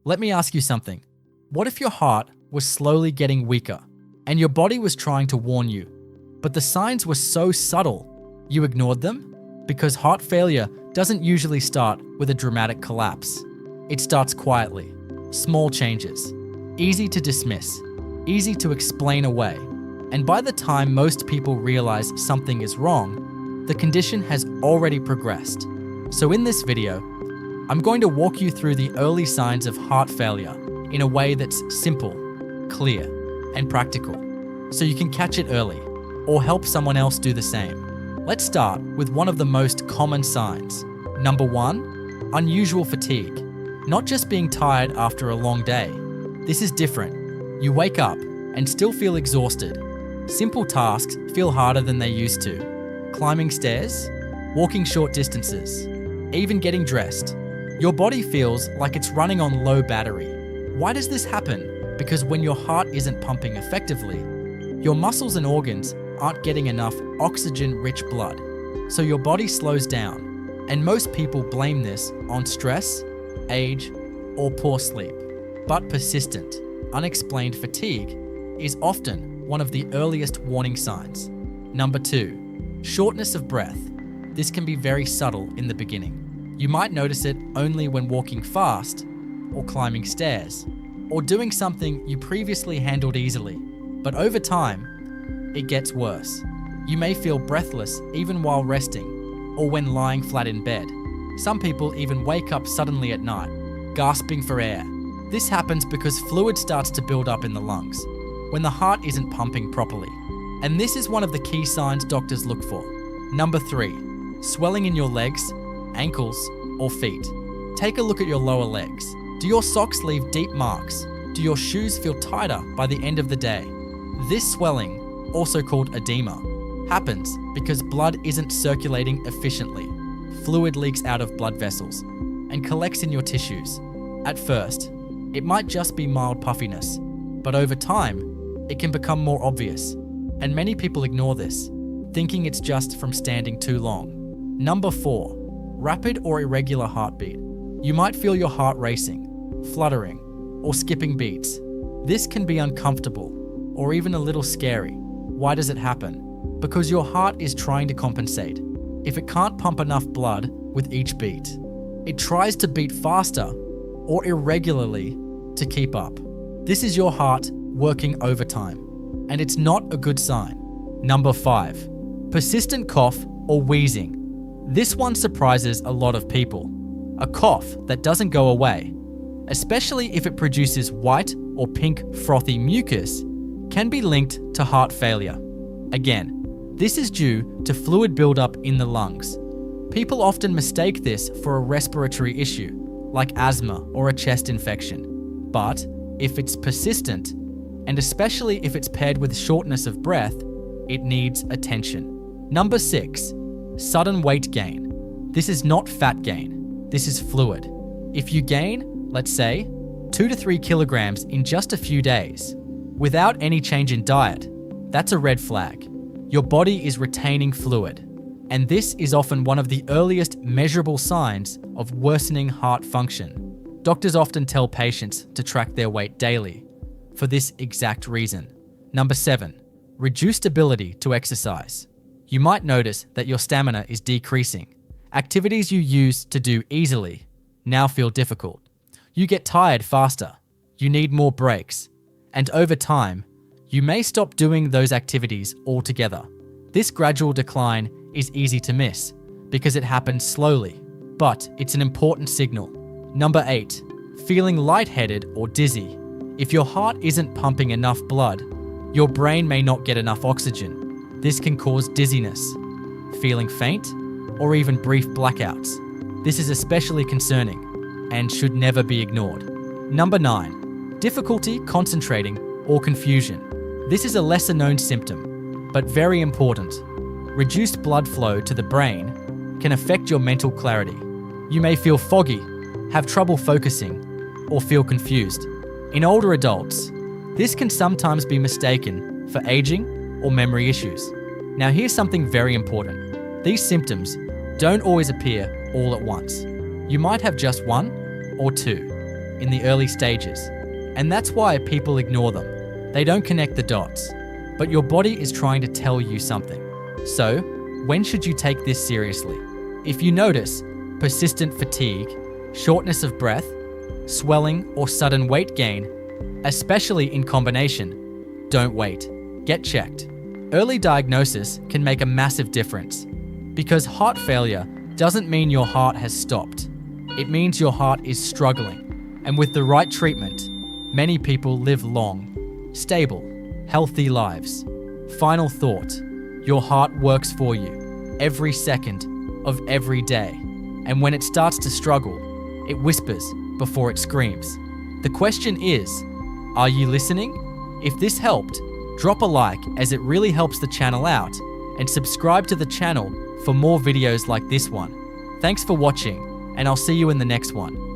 Let me ask you something. What if your heart was slowly getting weaker and your body was trying to warn you, but the signs were so subtle you ignored them? Because heart failure doesn't usually start with a dramatic collapse. It starts quietly, small changes, easy to dismiss, easy to explain away. And by the time most people realize something is wrong, the condition has already progressed. So in this video, I'm going to walk you through the early signs of heart failure in a way that's simple, clear, and practical, so you can catch it early or help someone else do the same. Let's start with one of the most common signs. Number 1, unusual fatigue. Not just being tired after a long day. This is different. You wake up and still feel exhausted. Simple tasks feel harder than they used to. Climbing stairs, walking short distances, even getting dressed. Your body feels like it's running on low battery. Why does this happen? Because when your heart isn't pumping effectively, your muscles and organs aren't getting enough oxygen-rich blood, so your body slows down. And most people blame this on stress, age, or poor sleep. But persistent, unexplained fatigue is often one of the earliest warning signs. Number 2, shortness of breath. This can be very subtle in the beginning. You might notice it only when walking fast, or climbing stairs, or doing something you previously handled easily. But over time, it gets worse. You may feel breathless even while resting, or when lying flat in bed. Some people even wake up suddenly at night, gasping for air. This happens because fluid starts to build up in the lungs when the heart isn't pumping properly. And this is one of the key signs doctors look for. Number 3, swelling in your legs, ankles, or feet. Take a look at your lower legs. Do your socks leave deep marks? Do your shoes feel tighter by the end of the day? This swelling, also called edema, happens because blood isn't circulating efficiently. Fluid leaks out of blood vessels and collects in your tissues. At first, it might just be mild puffiness, but over time, it can become more obvious. And many people ignore this, thinking it's just from standing too long. Number 4, rapid or irregular heartbeat. You might feel your heart racing, fluttering, or skipping beats. This can be uncomfortable or even a little scary. Why does it happen? Because your heart is trying to compensate. If it can't pump enough blood with each beat, it tries to beat faster or irregularly to keep up. This is your heart working overtime, and it's not a good sign. Number 5, persistent cough or wheezing. This one surprises a lot of people. A cough that doesn't go away, especially if it produces white or pink frothy mucus, can be linked to heart failure. Again, this is due to fluid buildup in the lungs. People often mistake this for a respiratory issue, like asthma or a chest infection. But if it's persistent, and especially if it's paired with shortness of breath, it needs attention. Number 6, sudden weight gain. This is not fat gain, this is fluid. If you gain, let's say, 2 to 3 kilograms in just a few days, without any change in diet, that's a red flag. Your body is retaining fluid, and this is often one of the earliest measurable signs of worsening heart function. Doctors often tell patients to track their weight daily for this exact reason. Number 7, reduced ability to exercise. You might notice that your stamina is decreasing. Activities you used to do easily now feel difficult. You get tired faster. You need more breaks. And over time, you may stop doing those activities altogether. This gradual decline is easy to miss because it happens slowly, but it's an important signal. Number 8, feeling lightheaded or dizzy. If your heart isn't pumping enough blood, your brain may not get enough oxygen. This can cause dizziness, feeling faint, or even brief blackouts. This is especially concerning and should never be ignored. Number 9, difficulty concentrating or confusion. This is a lesser known symptom, but very important. Reduced blood flow to the brain can affect your mental clarity. You may feel foggy, have trouble focusing, or feel confused. In older adults, this can sometimes be mistaken for aging or memory issues. Now here's something very important. These symptoms don't always appear all at once. You might have just 1 or 2. in the early stages, and that's why people ignore them. They don't connect the dots. But your body is trying to tell you something. So, when should you take this seriously? If you notice persistent fatigue, shortness of breath, swelling, or sudden weight gain, especially in combination, don't wait. Get checked. Early diagnosis can make a massive difference, because heart failure doesn't mean your heart has stopped. It means your heart is struggling, and with the right treatment, many people live long, stable, healthy lives. Final thought: your heart works for you every second of every day, and when it starts to struggle, it whispers before it screams. The question is, are you listening? If this helped, drop a like, as it really helps the channel out, and subscribe to the channel for more videos like this one. Thanks for watching, and I'll see you in the next one.